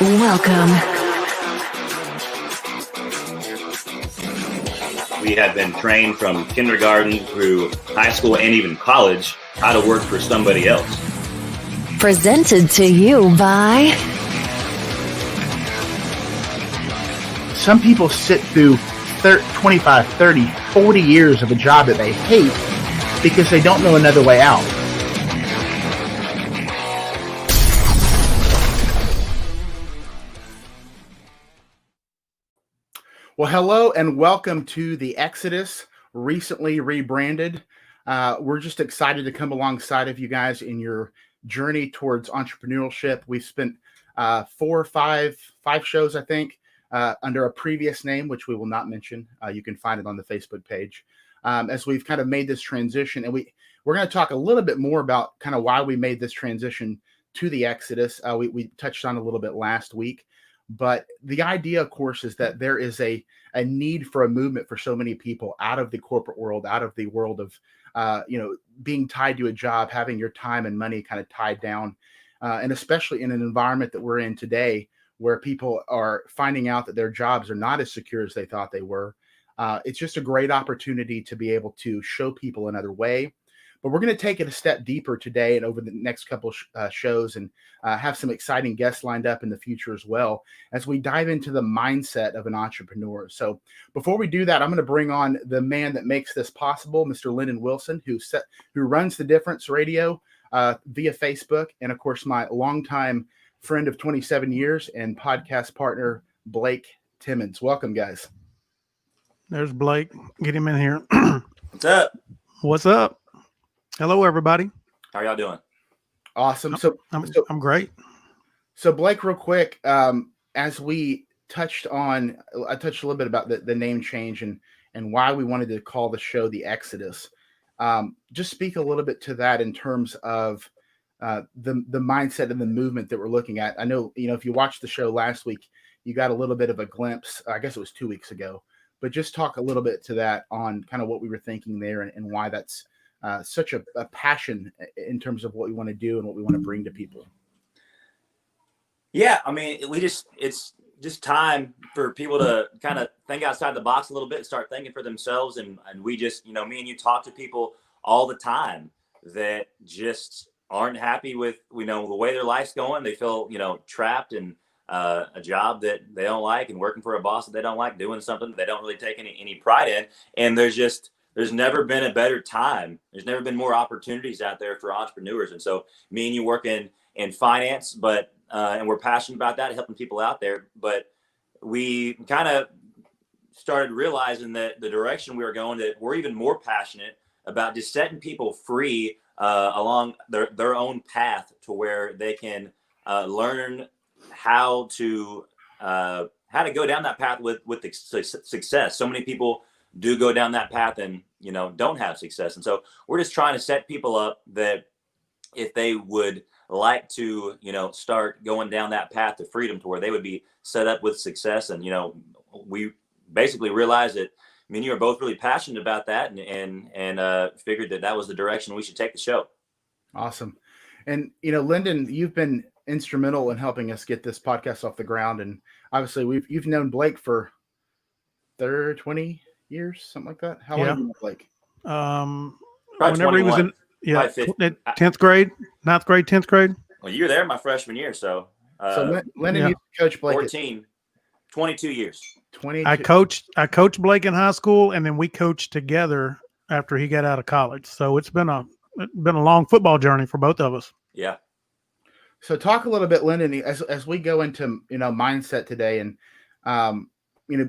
Welcome. We have been trained from kindergarten through high school and even college how to work for somebody else. Presented to you by... Some people sit through 25, 30, 40 years of a job that they hate because they don't know another way out. Well, hello and welcome to the Exodus, recently rebranded. We're just excited to come alongside of you guys in your journey towards entrepreneurship. We've spent 4 or 5 shows, I think, under a previous name, which we will not mention. You can find it on the Facebook page. As we've kind of made this transition, and we're going to talk a little bit more about kind of why we made this transition to the Exodus. We touched on a little bit last week. But the idea, of course, is that there is a need for a movement for so many people out of the corporate world, out of the world of, being tied to a job, having your time and money kind of tied down. And especially in an environment that we're in today, where people are finding out that their jobs are not as secure as they thought they were. It's just a great opportunity to be able to show people another way. But we're going to take it a step deeper today and over the next couple shows and have some exciting guests lined up in the future as well as we dive into the mindset of an entrepreneur. So before we do that, I'm going to bring on the man that makes this possible, Mr. Lyndon Wilson, who runs The Difference Radio via Facebook. And, of course, my longtime friend of 27 years and podcast partner, Blake Timmons. Welcome, guys. There's Blake. Get him in here. What's up? What's up? Hello, everybody. How are y'all doing? Awesome. I'm great. So Blake, real quick, as we touched on, I touched a little bit about the name change and why we wanted to call the show The Exodus. Just speak a little bit to that in terms of the mindset and the movement that we're looking at. I know, if you watched the show last week, you got a little bit of a glimpse. I guess it was 2 weeks ago, but just talk a little bit to that on kind of what we were thinking there and why that's such a passion in terms of what we want to do and what we want to bring to people. Yeah, I mean, it's just time for people to kind of think outside the box a little bit, start thinking for themselves. And we just, me and you talk to people all the time that just aren't happy with, the way their life's going. They feel, trapped in a job that they don't like and working for a boss that they don't like, doing something they don't really take any pride in. And there's never been a better time. There's never been more opportunities out there for entrepreneurs. And so me and you work in finance, but and we're passionate about that, helping people out there. But we kind of started realizing that the direction we were going, that we're even more passionate about just setting people free along their own path to where they can learn how to go down that path with the success. So many people do go down that path and, don't have success. And so we're just trying to set people up that if they would like to, start going down that path to freedom to where they would be set up with success. And, we basically realized that me and you are both really passionate about that and figured that was the direction we should take the show. Awesome. And, Lyndon, you've been instrumental in helping us get this podcast off the ground. And obviously you've known Blake for 20 years, something like that. How long have you known Blake? Whenever he was in 10th grade, 9th grade, 10th grade. Well, you were there my freshman year, so Lyndon, you coached Blake 22 years. 22. I coached Blake in high school, and then we coached together after he got out of college. So it's been a long football journey for both of us. Yeah. So talk a little bit, Lyndon, as we go into mindset today, and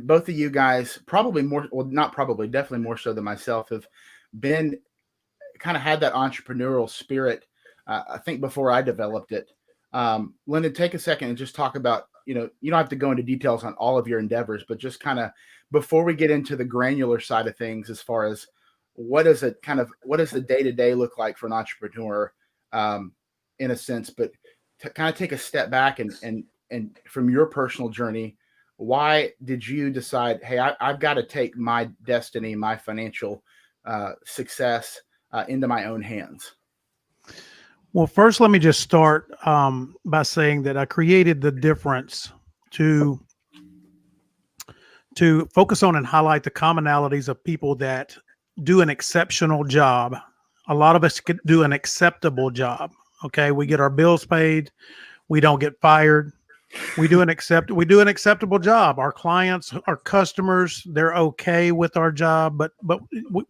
both of you guys definitely more so than myself, have been kind of had that entrepreneurial spirit. I think before I developed it. Lyndon, take a second and just talk about, you don't have to go into details on all of your endeavors, but just kind of before we get into the granular side of things, as far as what does the day-to-day look like for an entrepreneur, in a sense, but to kind of take a step back and from your personal journey, why did you decide, hey, I've got to take my destiny, my financial success into my own hands? Well, first, let me just start by saying that I created the difference to focus on and highlight the commonalities of people that do an exceptional job. A lot of us could do an acceptable job. Okay, we get our bills paid, we don't get fired. We do an acceptable job. Our clients, our customers, they're okay with our job, but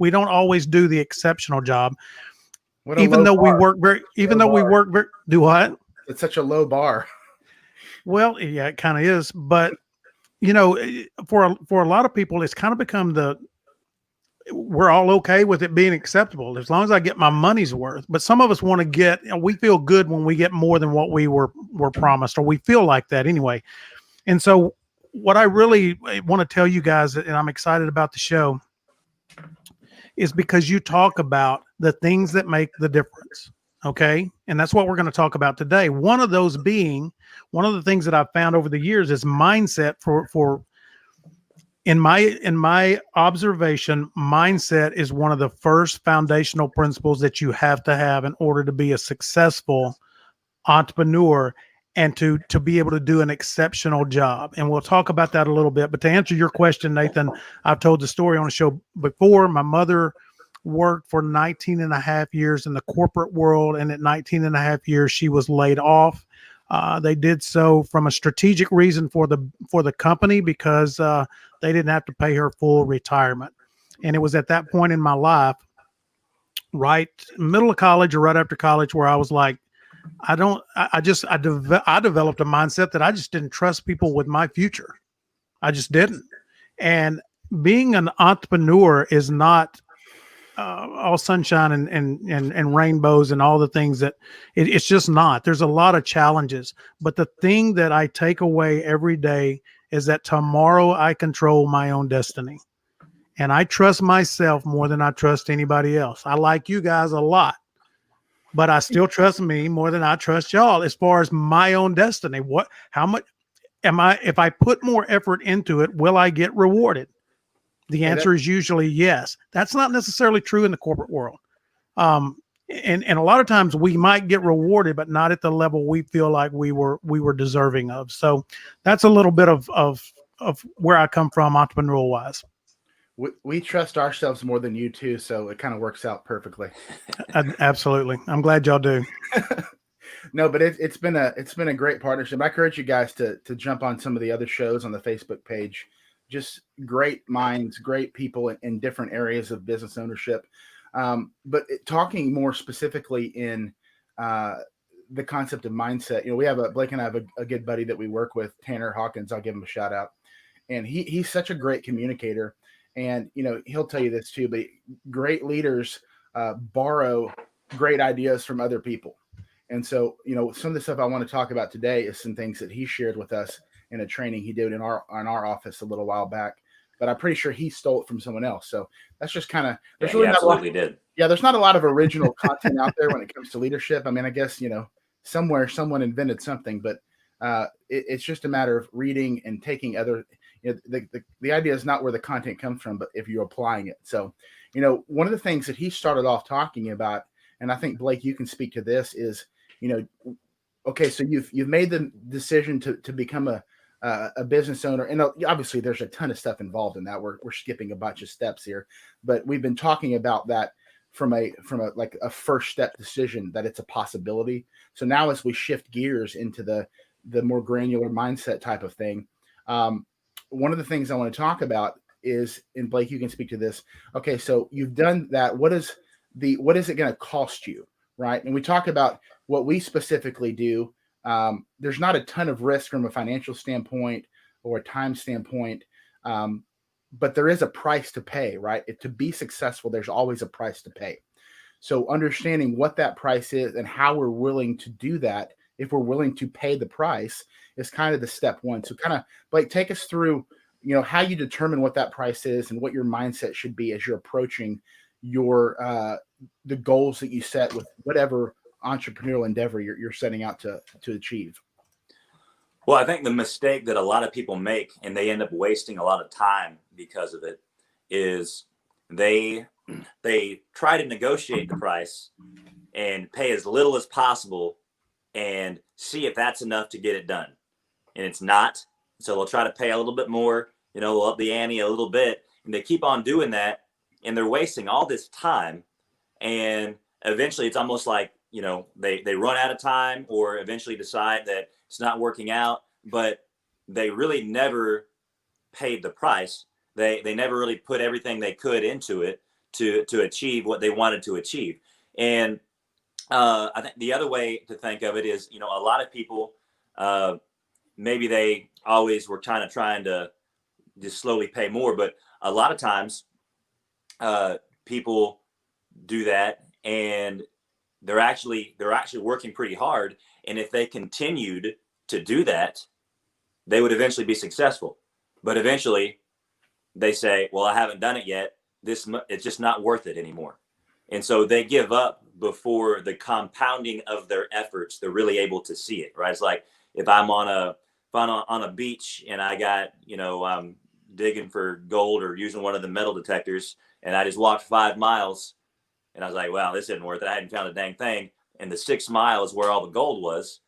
we don't always do the exceptional job. What a Even low though we bar. work very, even though we work very, do what? It's such a low bar. Well, yeah, it kind of is. But you know, for a lot of people, it's kind of become we're all okay with it being acceptable as long as I get my money's worth. But some of us want to we feel good when we get more than what we were promised, or we feel like that anyway. And so, what I really want to tell you guys, and I'm excited about the show, is because you talk about the things that make the difference. Okay. And that's what we're going to talk about today. One of those being one of the things that I've found over the years is mindset for in my observation, mindset is one of the first foundational principles that you have to have in order to be a successful entrepreneur and to be able to do an exceptional job. And we'll talk about that a little bit. But to answer your question, Nathan, I've told the story on the show before. My mother worked for 19 and a half years in the corporate world. And at 19 and a half years, she was laid off. They did so from a strategic reason for the company because they didn't have to pay her full retirement. And it was at that point in my life, right middle of college or right after college, where I was like, I developed a mindset that I just didn't trust people with my future. I just didn't. And being an entrepreneur is not all sunshine and rainbows and all the things that it's just not. There's a lot of challenges, but the thing that I take away every day is that tomorrow I control my own destiny, and I trust myself more than I trust anybody else. I like you guys a lot, but I still trust me more than I trust y'all as far as my own destiny. How much if I put more effort into it, will I get rewarded? The answer is usually yes. That's not necessarily true in the corporate world. And a lot of times we might get rewarded, but not at the level we feel like we were deserving of. So that's a little bit of where I come from entrepreneurial wise. We trust ourselves more than you too, so it kind of works out perfectly. Absolutely. I'm glad y'all do. No, but it's been a great partnership. I encourage you guys to jump on some of the other shows on the Facebook page. Just great minds, great people in different areas of business ownership. But talking more specifically in the concept of mindset, we have Blake and I have a good buddy that we work with, Tanner Hawkins. I'll give him a shout out. And he's such a great communicator. And, he'll tell you this too, but great leaders borrow great ideas from other people. And so, some of the stuff I want to talk about today is some things that he shared with us in a training he did in our office a little while back, but I'm pretty sure he stole it from someone else. So that's just kind of, he absolutely did. Yeah. There's not a lot of original content out there when it comes to leadership. I mean, I guess, somewhere someone invented something, but it's just a matter of reading and taking other, the idea is not where the content comes from, but if you're applying it. So, one of the things that he started off talking about, and I think Blake, you can speak to this, is, okay, so you've made the decision to become a business owner, and obviously there's a ton of stuff involved in that. We're skipping a bunch of steps here, but we've been talking about that from a like a first step decision, that it's a possibility. So now as we shift gears into the more granular mindset type of thing, one of the things I want to talk about is, and Blake, you can speak to this. Okay, so you've done that. What is it going to cost you, right? And we talk about what we specifically do. There's not a ton of risk from a financial standpoint or a time standpoint, but there is a price to pay, right? To be successful, there's always a price to pay. So understanding what that price is and how we're willing to do that, if we're willing to pay the price, is kind of the step one. So kind of, Blake, take us through, how you determine what that price is and what your mindset should be as you're approaching your the goals that you set with whatever entrepreneurial endeavor you're setting out to achieve. Well, I think the mistake that a lot of people make, and they end up wasting a lot of time because of it, is they try to negotiate the price, and pay as little as possible and see if that's enough to get it done. And it's not. So they'll try to pay a little bit more, they'll up the ante a little bit, and they keep on doing that, and they're wasting all this time. And eventually it's almost like, they run out of time, or eventually decide that it's not working out, but they really never paid the price. They never really put everything they could into it to achieve what they wanted to achieve. And I think the other way to think of it is, a lot of people, maybe they always were trying to just slowly pay more, but a lot of times people do that, and they're actually working pretty hard. And if they continued to do that, they would eventually be successful. But eventually they say, well, I haven't done it yet. It's just not worth it anymore. And so they give up before the compounding of their efforts, they're really able to see it, right? It's like if I'm on a beach and I got, I'm digging for gold or using one of the metal detectors, and I just walked 5 miles, and I was like, wow, this isn't worth it. I hadn't found a dang thing. And the 6 miles where all the gold was,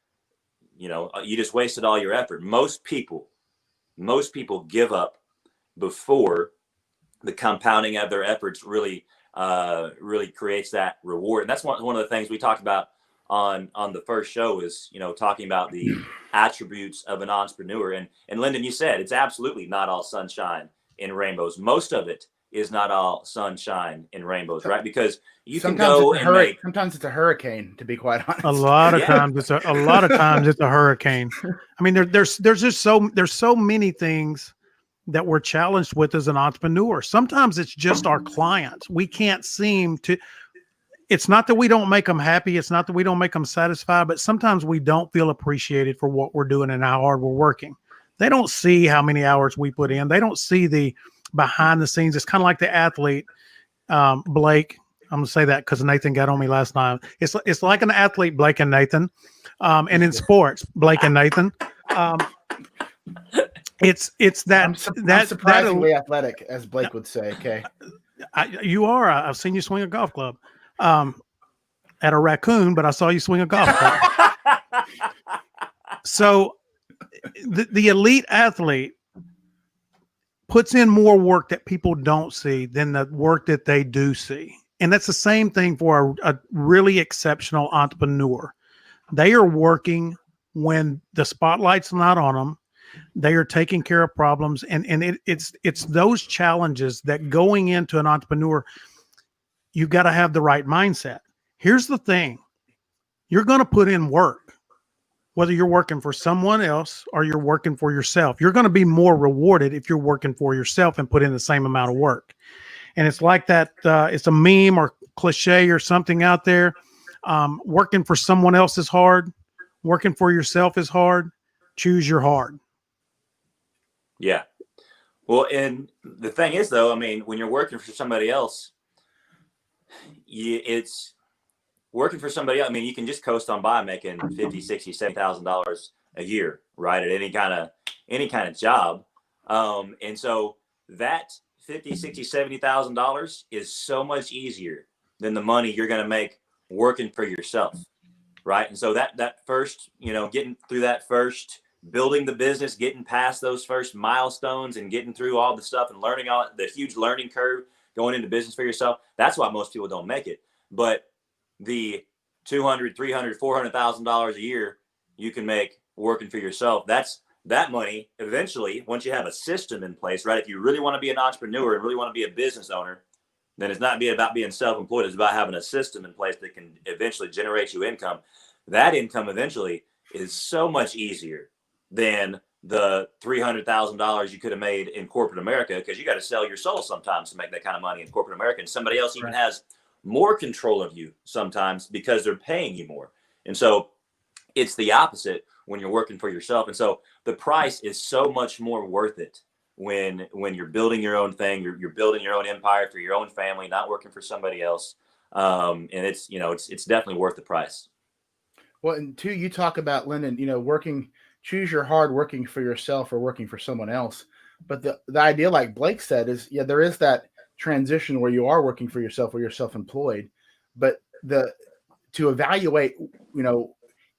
you just wasted all your effort. Most people give up before the compounding of their efforts really creates that reward. And that's one of the things we talked about on the first show is, talking about the attributes of an entrepreneur. And Lyndon, you said it's absolutely not all sunshine and rainbows. Most of it is not all sunshine and rainbows, right? Because you sometimes can go sometimes it's a hurricane, to be quite honest. A lot of times it's a hurricane. I mean, there's just so many things that we're challenged with as an entrepreneur. Sometimes it's just our clients. We can't seem to, it's not that we don't make them happy. It's not that we don't make them satisfied, but sometimes we don't feel appreciated for what we're doing and how hard we're working. They don't see how many hours we put in. They don't see the behind the scenes. It's kind of like the athlete, Blake. I'm gonna say that because Nathan got on me last night. It's like an athlete, Blake and Nathan, and in sports, Blake and Nathan. It's that I'm surprisingly athletic, as Blake would say. Okay, you are. I've seen you swing a golf club at a raccoon, but I saw you swing a golf club. So the elite athlete puts in more work that people don't see than the work that they do see. And that's the same thing for a really exceptional entrepreneur. They are working when the spotlight's not on them. They are taking care of problems. And it's those challenges that going into an entrepreneur, you've got to have the right mindset. Here's the thing. You're going to put in work, whether you're working for someone else or you're working for yourself. You're going to be more rewarded if you're working for yourself and put in the same amount of work. And it's like that. It's a meme or cliche or something out there. Working for someone else is hard. Working for yourself is hard. Choose your hard. Yeah. Well, and the thing is, though, I mean, when you're working for somebody else, it's working for somebody else. I mean, you can just coast on by making $50,000, $60,000, $70,000 a year, right? At any kind of job. And so that $50,000, $60,000, $70,000 is so much easier than the money you're going to make working for yourself. Right. And so that first, getting through that first, building the business, getting past those first milestones and getting through all the stuff and learning all the huge learning curve going into business for yourself. That's why most people don't make it. But the $200,000, $300,000, $400,000 a year you can make working for yourself. That money eventually, once you have a system in place, right? If you really want to be an entrepreneur and really want to be a business owner, then it's not about being self-employed. It's about having a system in place that can eventually generate you income. That income eventually is so much easier than the $300,000 you could have made in corporate America, because you got to sell your soul sometimes to make that kind of money in corporate America. And somebody else even has more control of you sometimes because they're paying you more. And so it's the opposite when you're working for yourself. And so the price is so much more worth it when you're building your own thing, you're building your own empire for your own family, not working for somebody else. And it's definitely worth the price. Well, and two, you talk about, Lyndon, choose your hard, working for yourself or working for someone else. But the idea, like Blake said, is, there is that transition where you are working for yourself or you're self-employed. But to evaluate,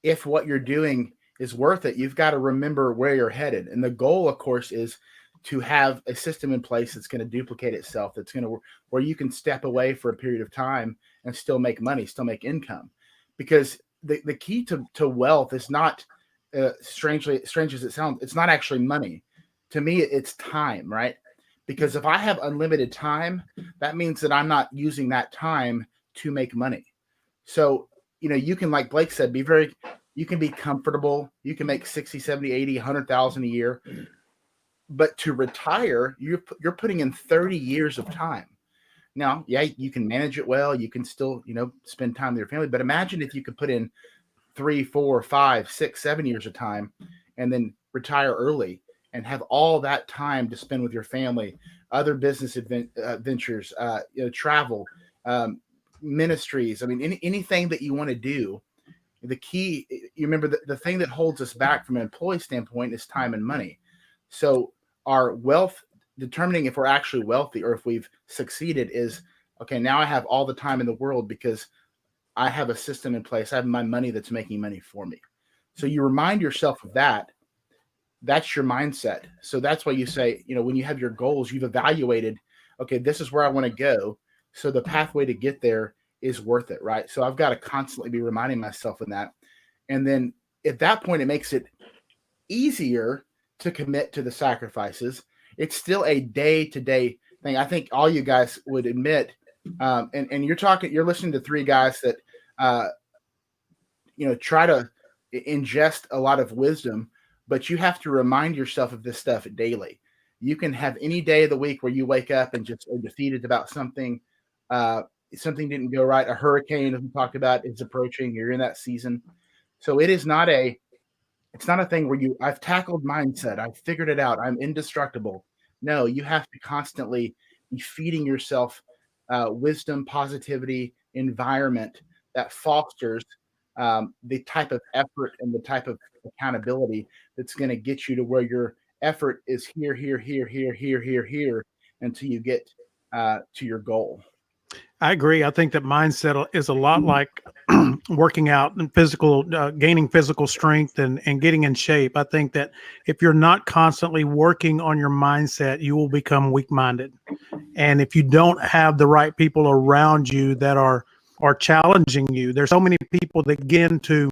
if what you're doing is worth it, you've got to remember where you're headed. And the goal, of course, is to have a system in place that's going to duplicate itself, that's going to where you can step away for a period of time and still make money, still make income. Because the key to wealth is not, strange as it sounds, it's not actually money. To me, it's time, right? Because if I have unlimited time, that means that I'm not using that time to make money. So, you can, like Blake said, you can be comfortable. You can make 60, 70, 80, 100,000 a year. But to retire, you're putting in 30 years of time. Now, yeah, you can manage it well. You can still, spend time with your family. But imagine if you could put in 3, 4, 5, 6, 7 years of time and then retire early and have all that time to spend with your family, other business ventures, travel, ministries. I mean, anything that you want to do. The key, you remember, the thing that holds us back from an employee standpoint is time and money. So our wealth, determining if we're actually wealthy or if we've succeeded, is, okay, now I have all the time in the world because I have a system in place. I have my money that's making money for me. So you remind yourself of that. That's your mindset. So that's why you say, when you have your goals, you've evaluated, okay, this is where I want to go. So the pathway to get there is worth it, right? So I've got to constantly be reminding myself of that. And then at that point, it makes it easier to commit to the sacrifices. It's still a day-to-day thing. I think all you guys would admit, and you're listening to three guys that, try to ingest a lot of wisdom, but you have to remind yourself of this stuff daily. You can have any day of the week where you wake up and just are defeated about something. Something didn't go right. A hurricane, as we talked about, is approaching. You're in that season. So it's not a thing where I've tackled mindset. I've figured it out. I'm indestructible. No, you have to constantly be feeding yourself wisdom, positivity, environment that fosters the type of effort and the type of accountability that's going to get you to where your effort is here, until you get to your goal. I agree. I think that mindset is a lot like working out and gaining physical strength and getting in shape. I think that if you're not constantly working on your mindset, you will become weak-minded. And if you don't have the right people around you that are challenging you, there's so many people that get into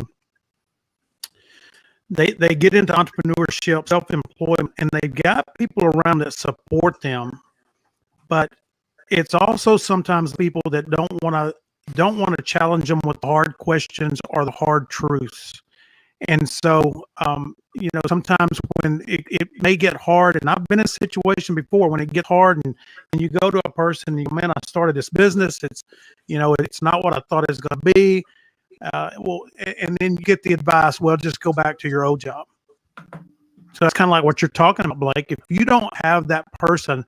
entrepreneurship, self-employment, and they've got people around that support them, but it's also sometimes people that don't want to challenge them with the hard questions or the hard truths. And so, sometimes when it may get hard, and I've been in a situation before when it gets hard and you go to a person and you go, man, I started this business. It's not what I thought it was going to be. And then you get the advice, well, just go back to your old job. So that's kind of like what you're talking about, Blake. If you don't have that person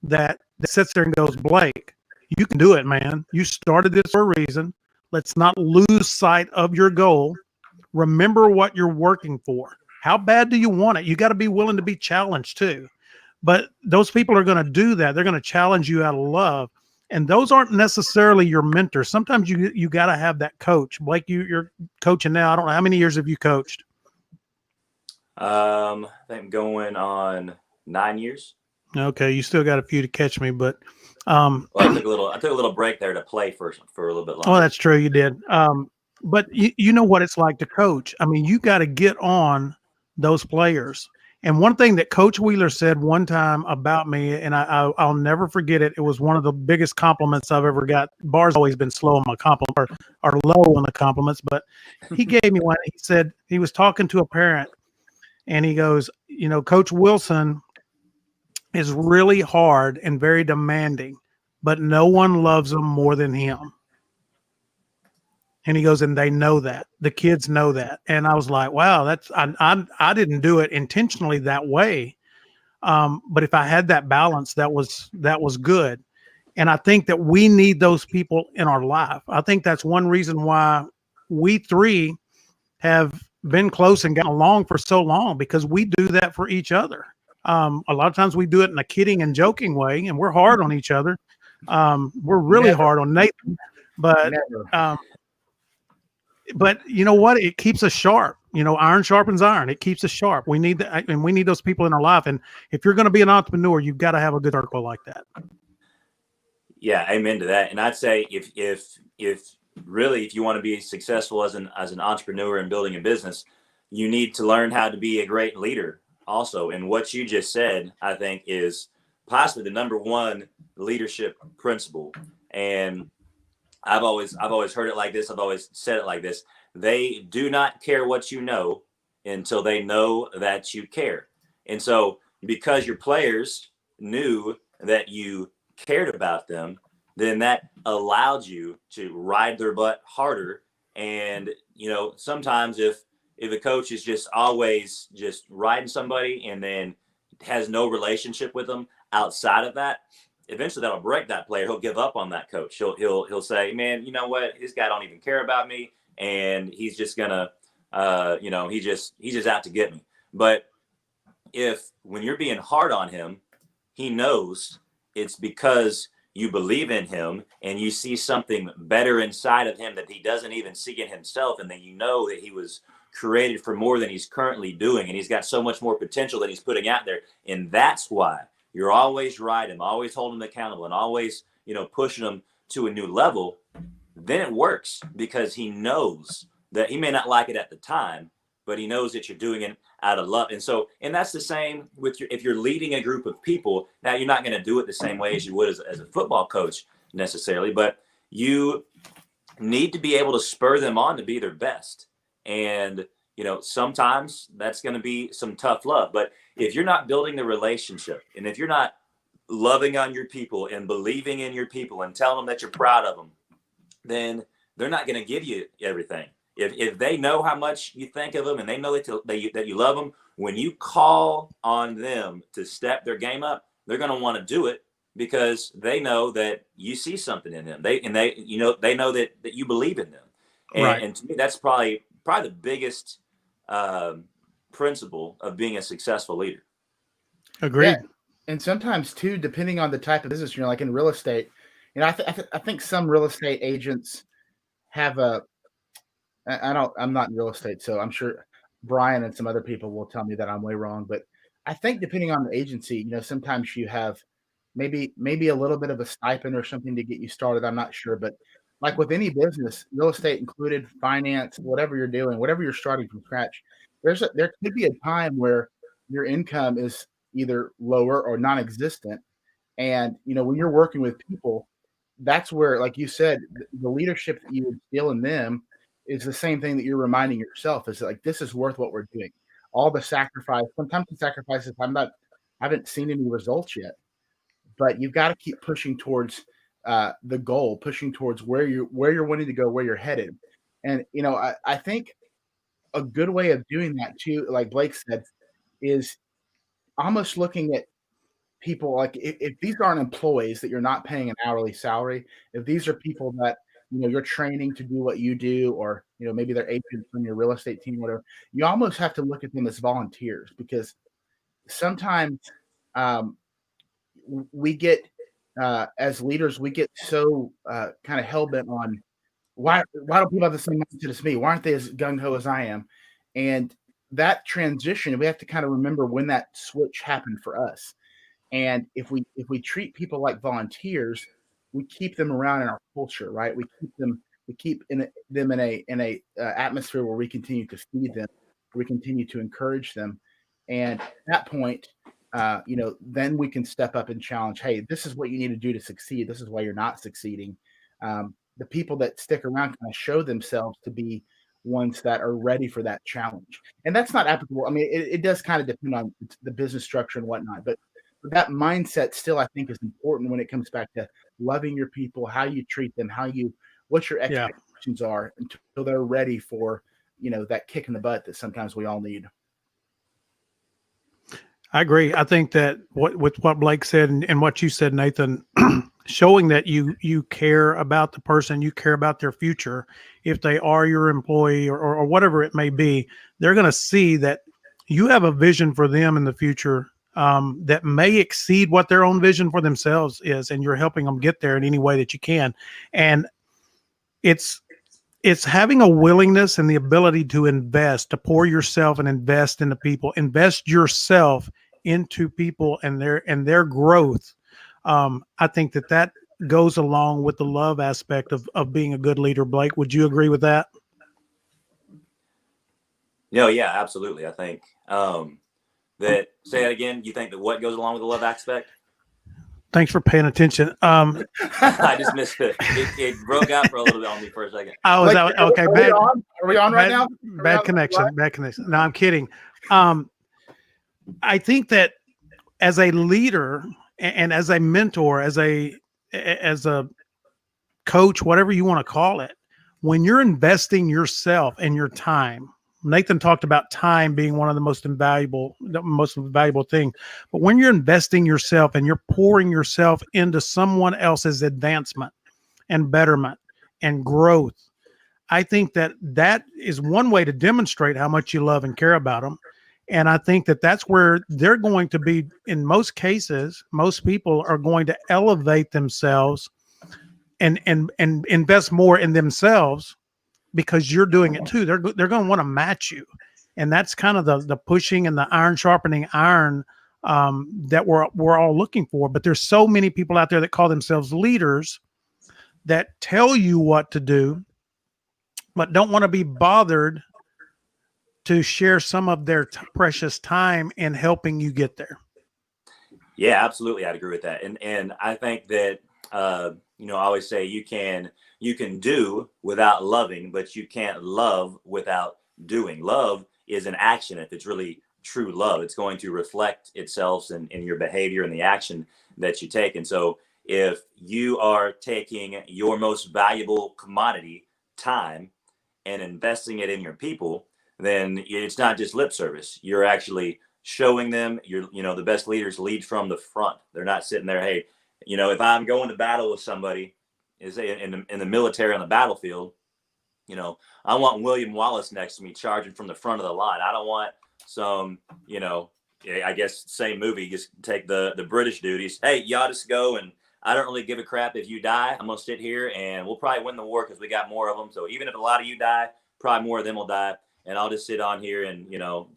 that sits there and goes, Blake, you can do it, man. You started this for a reason. Let's not lose sight of your goal. Remember what you're working for. How bad do you want it? You got to be willing to be challenged too. But those people are going to do that. They're going to challenge you out of love. And those aren't necessarily your mentors. Sometimes you got to have that coach. Blake, you're coaching now. I don't know. How many years have you coached? I think I'm going on 9 years. Okay, you still got a few to catch me, but I took a little break there to play for a little bit longer. Oh, that's true. You did. But you know what it's like to coach. I mean, you got to get on those players. And one thing that Coach Wheeler said one time about me, and I'll never forget it. It was one of the biggest compliments I've ever got. Bar's always been slow on my compliment or low on the compliments, but he gave me one. He said he was talking to a parent, and he goes, Coach Wilson is really hard and very demanding, but no one loves him more than him. And he goes, and they know that. The kids know that. And I was like, wow, I didn't do it intentionally that way. But if I had that balance, that was good. And I think that we need those people in our life. I think that's one reason why we three have been close and gotten along for so long, because we do that for each other. A lot of times we do it in a kidding and joking way, and we're hard on each other. We're really hard on Nathan, but but you know what? It keeps us sharp. Iron sharpens iron. It keeps us sharp. We need that, and we need those people in our life. And if you're going to be an entrepreneur, you've got to have a good circle like that. Yeah, amen to that. And I'd say if really, if you want to be successful as an entrepreneur and building a business, you need to learn how to be a great leader also. And what you just said, I think, is possibly the number one leadership principle. And I've always heard it like this. I've always said it like this. They do not care what you know until they know that you care. And so because your players knew that you cared about them, then that allowed you to ride their butt harder. And, sometimes if a coach is just always just riding somebody and then has no relationship with them outside of that, eventually that'll break that player. He'll give up on that coach. He'll say, man, you know what? This guy don't even care about me. And he's just gonna, he's just out to get me. But when you're being hard on him, he knows it's because you believe in him and you see something better inside of him that he doesn't even see in himself. And then that he was created for more than he's currently doing. And he's got so much more potential than he's putting out there. And that's why you're always riding him, always holding him accountable, and always, pushing him to a new level. Then it works because he knows that he may not like it at the time, but he knows that you're doing it out of love. And that's the same with if you're leading a group of people. Now, you're not going to do it the same way as you would as a football coach necessarily, but you need to be able to spur them on to be their best. And, sometimes that's going to be some tough love. But if you're not building the relationship, and if you're not loving on your people and believing in your people and telling them that you're proud of them, then they're not going to give you everything. If they know how much you think of them and they know that you love them, when you call on them to step their game up, they're going to want to do it because they know that you see something in them. They know that you believe in them. Right. And to me, that's probably the biggest principle of being a successful leader. Agreed. Yeah. And sometimes too, depending on the type of business, like in real estate, I think some real estate agents have I'm not in real estate, so I'm sure Brian and some other people will tell me that I'm way wrong. But I think depending on the agency, sometimes you have maybe a little bit of a stipend or something to get you started. I'm not sure, but like with any business, real estate included, finance, whatever you're doing, whatever you're starting from scratch, there could be a time where your income is either lower or non-existent. And when you're working with people, that's where, like you said, the leadership that you instill in them is the same thing that you're reminding yourself is like, this is worth what we're doing. All the sacrifice, sometimes the sacrifices, I haven't seen any results yet, but you've got to keep pushing towards the goal, pushing towards where you're wanting to go, where you're headed. And, I think a good way of doing that too, like Blake said, is almost looking at people like if these aren't employees that you're not paying an hourly salary, if these are people that you're training to do what you do, or maybe they're agents from your real estate team, whatever, you almost have to look at them as volunteers, because sometimes we get as leaders, we get so kind of hell-bent on why don't people have the same mindset as me? Why aren't they as gung-ho as I am? And that transition, we have to kind of remember when that switch happened for us. And if we treat people like volunteers, we keep them around in our culture, right? We keep them in a atmosphere where we continue to feed them, we continue to encourage them, and at that point, then we can step up and challenge. Hey, this is what you need to do to succeed. This is why you're not succeeding. The people that stick around kind of show themselves to be ones that are ready for that challenge, and that's not applicable. I mean, it does kind of depend on the business structure and whatnot, but that mindset still, I think, is important when it comes back to loving your people, how you treat them, what your expectations are until they're ready for, that kick in the butt that sometimes we all need. I agree. I think that with what Blake said and what you said, Nathan, showing that you care about the person, you care about their future, if they are your employee or whatever it may be, they're going to see that you have a vision for them in the future that may exceed what their own vision for themselves is, and you're helping them get there in any way that you can. And it's it's having a willingness and the ability to invest, to pour yourself and invest into people, invest yourself into people and their growth. I think that goes along with the love aspect of being a good leader. Blake, would you agree with that? No, yeah, absolutely. I think that, say that again. You think that what goes along with the love aspect? Thanks for paying attention. I just missed it. It broke out for a little bit on me for a second. Oh, is that okay? Bad. Are we on right now? Bad connection. Bad connection. No, I'm kidding. I think that as a leader and as a mentor, as a coach, whatever you want to call it, when you're investing yourself and your time, Nathan talked about time being one of the most invaluable thing. But when you're investing yourself and you're pouring yourself into someone else's advancement and betterment and growth, I think that is one way to demonstrate how much you love and care about them. And I think that's where they're going to be, in most cases, most people are going to elevate themselves and invest more in themselves because you're doing it too. They're going to want to match you. And that's kind of the pushing and the iron sharpening iron that we're all looking for. But there's so many people out there that call themselves leaders that tell you what to do, but don't want to be bothered to share some of their precious time in helping you get there. Yeah, absolutely. I'd agree with that. And I think that, I always say you can do without loving, but you can't love without doing. Love is an action. If it's really true love, it's going to reflect itself in your behavior and the action that you take. And so if you are taking your most valuable commodity, time, and investing it in your people, then it's not just lip service. You're actually showing them. The best leaders lead from the front. They're not sitting there, hey, if I'm going to battle with somebody, is in the military on the battlefield, I want William Wallace next to me charging from the front of the line. I don't want some, I guess same movie, just take the British duties. Hey, y'all just go, and I don't really give a crap if you die. I'm going to sit here and we'll probably win the war because we got more of them. So even if a lot of you die, probably more of them will die. And I'll just sit on here and,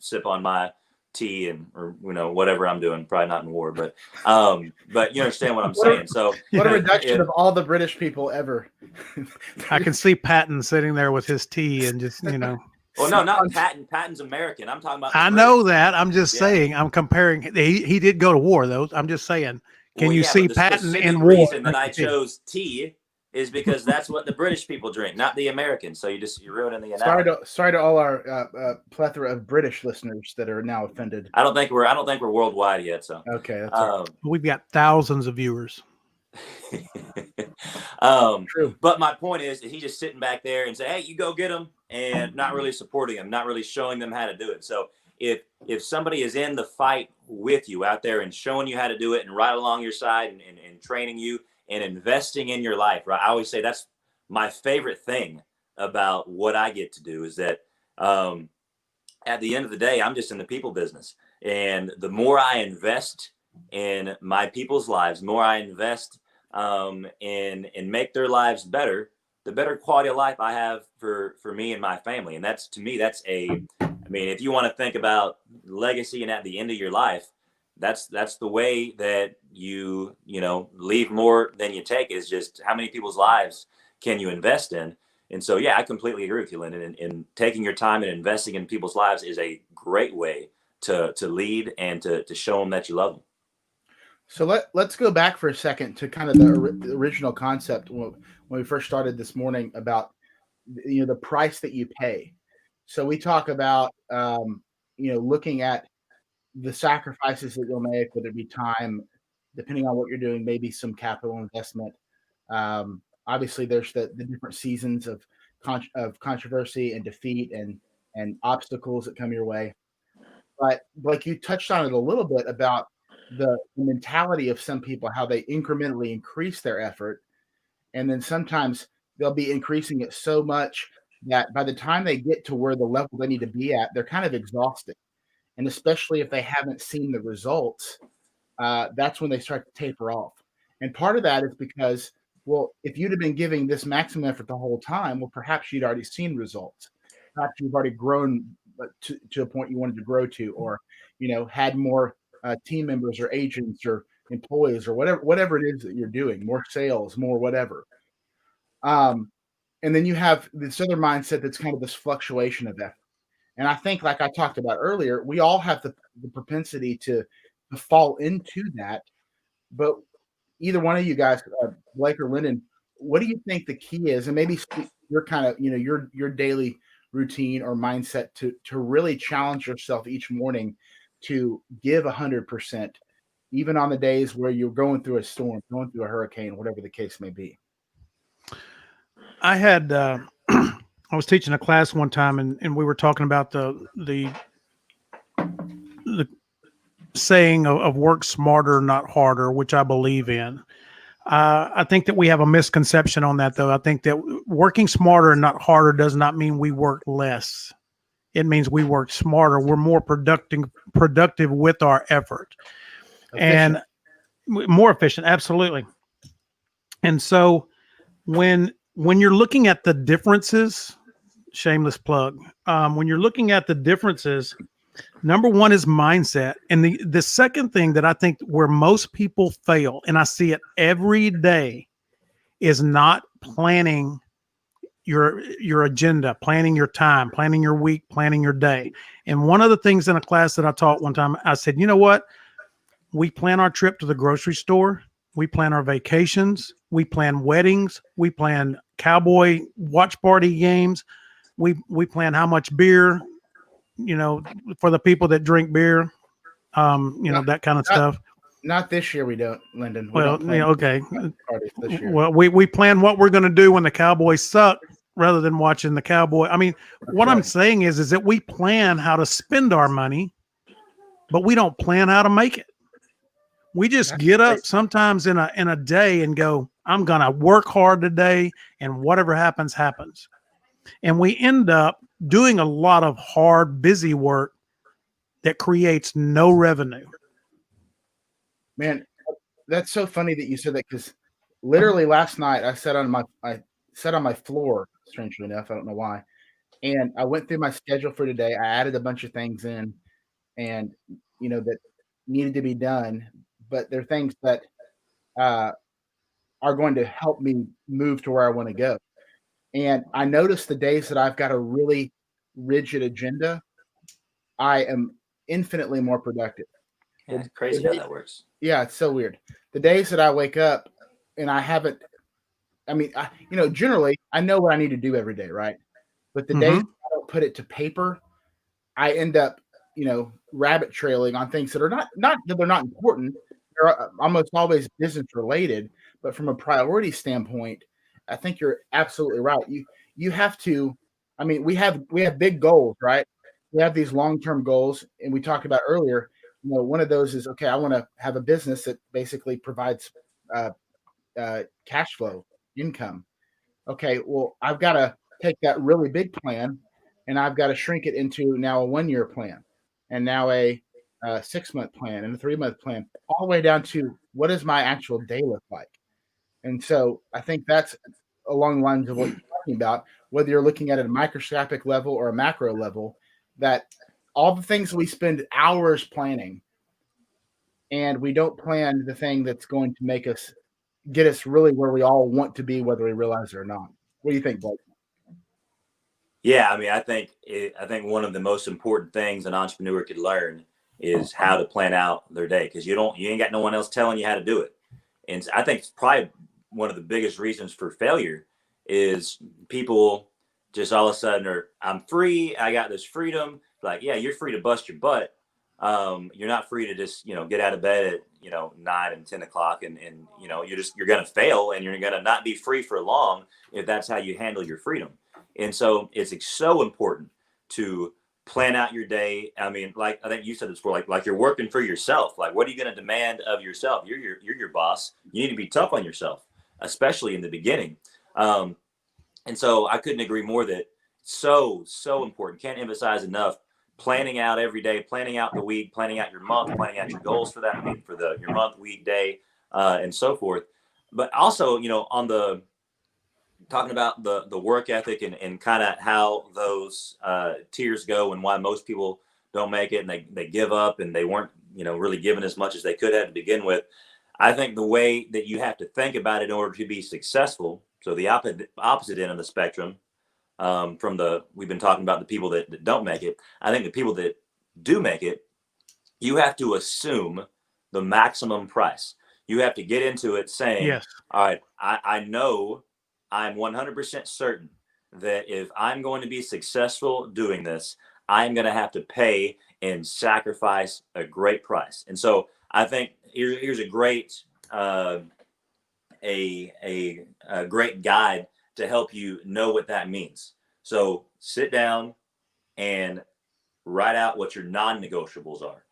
sip on my tea or whatever I'm doing. Probably not in war, but you understand what I'm saying. So what a reduction of all the British people ever. I can see Patton sitting there with his tea and just, Well, no, not Patton. Patton's American. I'm talking about. I know that. I'm just saying. I'm comparing. He did go to war, though. I'm just saying. Can you see Patton in war? The reason that I chose tea is because that's what the British people drink, not the Americans. So you're ruining the analogy. Sorry to all our plethora of British listeners that are now offended. I don't think we're worldwide yet. So okay, that's right. We've got thousands of viewers. True. But my point is that he's just sitting back there and say, hey, you go get them, and not really supporting them, not really showing them how to do it. So if somebody is in the fight with you out there and showing you how to do it and right along your side and training you and investing in your life, right? I always say that's my favorite thing about what I get to do is that at the end of the day, I'm just in the people business. And the more I invest in my people's lives, the more I invest and make their lives better, the better quality of life I have for me and my family. And that's, to me, if you want to think about legacy and at the end of your life, that's the way that you leave more than you take, is just how many people's lives can you invest in. And so, yeah, I completely agree with you, Lyndon. And taking your time and investing in people's lives is a great way to lead and to show them that you love them. So let's go back for a second to kind of the original concept when we first started this morning about the price that you pay. So we talk about looking at the sacrifices that you'll make, whether it be time, depending on what you're doing, maybe some capital investment. Obviously, there's the different seasons of controversy and defeat and obstacles that come your way. But like you touched on it a little bit about the mentality of some people, how they incrementally increase their effort. And then sometimes they'll be increasing it so much that by the time they get to where the level they need to be at, they're kind of exhausted. And especially if they haven't seen the results, that's when they start to taper off. And part of that is because Well, if you'd have been giving this maximum effort the whole time, well, perhaps you'd already seen results. Perhaps you've already grown to a point you wanted to grow to, or had more team members or agents or employees or whatever it is that you're doing, more sales, more whatever. And then you have this other mindset that's kind of this fluctuation of effort. And I think, like I talked about earlier, we all have the propensity to fall into that. But either one of you guys, Blake or Lyndon, what do you think the key is? And maybe your kind of, your daily routine or mindset to really challenge yourself each morning to give 100%, even on the days where you're going through a storm, going through a hurricane, whatever the case may be. I had I was teaching a class one time, and we were talking about the saying of work smarter, not harder, which I believe in. I think that we have a misconception on that, though. I think that working smarter and not harder does not mean we work less. It means we work smarter. We're more productive with our effort, and more efficient. Absolutely. And so when you're looking at the differences, shameless plug, when you're looking at the differences, number one is mindset. And the second thing that I think where most people fail, and I see it every day, is not planning your agenda, planning your time, planning your week, planning your day. And one of the things in a class that I taught one time, I said, you know what? We plan our trip to the grocery store. We plan our vacations. We plan weddings. We plan cowboy watch party games. We plan how much beer, for the people that drink beer, that kind of stuff. Not this year, we don't, Lyndon. Okay. This year. Well, we plan what we're going to do when the Cowboys suck rather than watching the Cowboy. I mean, what I'm saying is that we plan how to spend our money, but we don't plan how to make it. We just get up sometimes in a day and go, I'm going to work hard today, and whatever happens, happens. And we end up doing a lot of hard, busy work that creates no revenue. Man, that's so funny that you said that, because literally last night I sat on my floor, strangely enough, I don't know why, and I went through my schedule for today. I added a bunch of things in, and that needed to be done, but they're things that are going to help me move to where I want to go. And I noticed the days that I've got a really rigid agenda, I am infinitely more productive. Yeah, it's crazy how that works. Yeah, it's so weird. The days that I wake up and I haven't, generally I know what I need to do every day, right? But the days I don't put it to paper, I end up, rabbit trailing on things that are not that they're not important. They're almost always business related, but from a priority standpoint, I think you're absolutely right. You have to. I mean, we have big goals, right? We have these long-term goals, and we talked about earlier. One of those is, okay, I want to have a business that basically provides cash flow, income. Okay, well, I've got to take that really big plan, and I've got to shrink it into now a 1-year plan, and now a 6-month plan, and a 3-month plan, all the way down to what does my actual day look like. And so I think that's along the lines of what you're talking about, whether you're looking at it at a microscopic level or a macro level, that all the things we spend hours planning, and we don't plan the thing that's going to get us really where we all want to be, whether we realize it or not. What do you think, Blake? Yeah, I mean, I think one of the most important things an entrepreneur could learn is how to plan out their day, because you ain't got no one else telling you how to do it. And I think it's probably one of the biggest reasons for failure is people just all of a sudden I'm free. I got this freedom. Like, yeah, you're free to bust your butt. You're not free to just, get out of bed at, 9 and 10 o'clock and you're going to fail, and you're going to not be free for long if that's how you handle your freedom. And so it's so important to plan out your day. I mean, like I think you said this before, like you're working for yourself. Like, what are you going to demand of yourself? You're your boss. You need to be tough on yourself, especially in the beginning. And so I couldn't agree more that so important. Can't emphasize enough. Planning out every day, planning out the week, planning out your month, planning out your goals for that week, for your month, week, day, and so forth. but also, on the talking about the work ethic and kind of how those tiers go and why most people don't make it and they give up and they weren't, really given as much as they could have to begin with. I think the way that you have to think about it in order to be successful, so the opposite end of the spectrum, we've been talking about the people that don't make it. I think the people that do make it, you have to assume the maximum price. You have to get into it saying, Yes. all right, I know I'm 100% certain that if I'm going to be successful doing this, I'm going to have to pay and sacrifice a great price. And so I think here's a great a great guide to help you know what that means. So sit down and write out what your non-negotiables are.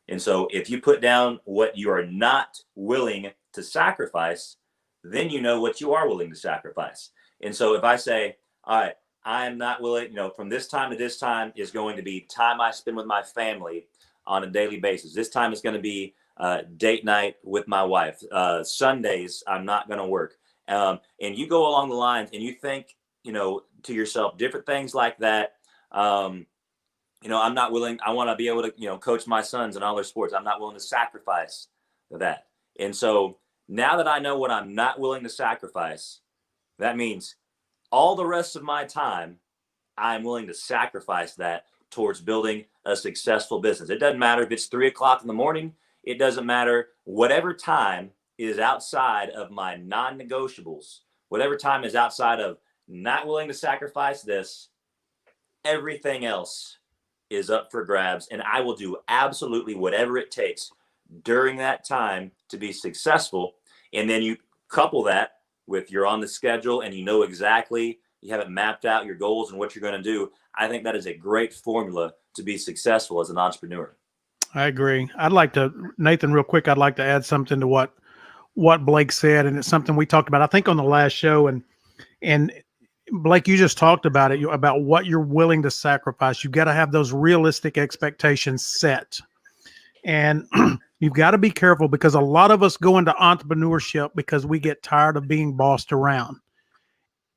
And so if you put down what you are not willing to sacrifice, then you know what you are willing to sacrifice. And so if I say, all right, I am not willing, from this time to this time is going to be time I spend with my family on a daily basis. This time is going to be date night with my wife. Sundays, I'm not going to work. And you go along the lines and you think, to yourself, different things like that. I'm not willing. I want to be able to, coach my sons in all their sports. I'm not willing to sacrifice that. And so now that I know what I'm not willing to sacrifice, that means all the rest of my time, I'm willing to sacrifice that towards building a successful business. It doesn't matter if it's 3:00 in the morning. It doesn't matter. Whatever time is outside of my non-negotiables, whatever time is outside of not willing to sacrifice this, everything else is up for grabs. And I will do absolutely whatever it takes during that time to be successful. And then you couple that with you're on the schedule and you know exactly, you have it mapped out, your goals and what you're going to do. I think that is a great formula to be successful as an entrepreneur. I agree. Nathan, real quick, I'd like to add something to what Blake said. And it's something we talked about, I think, on the last show. And Blake, you just talked about it, about what you're willing to sacrifice. You've got to have those realistic expectations set. And you've got to be careful because a lot of us go into entrepreneurship because we get tired of being bossed around.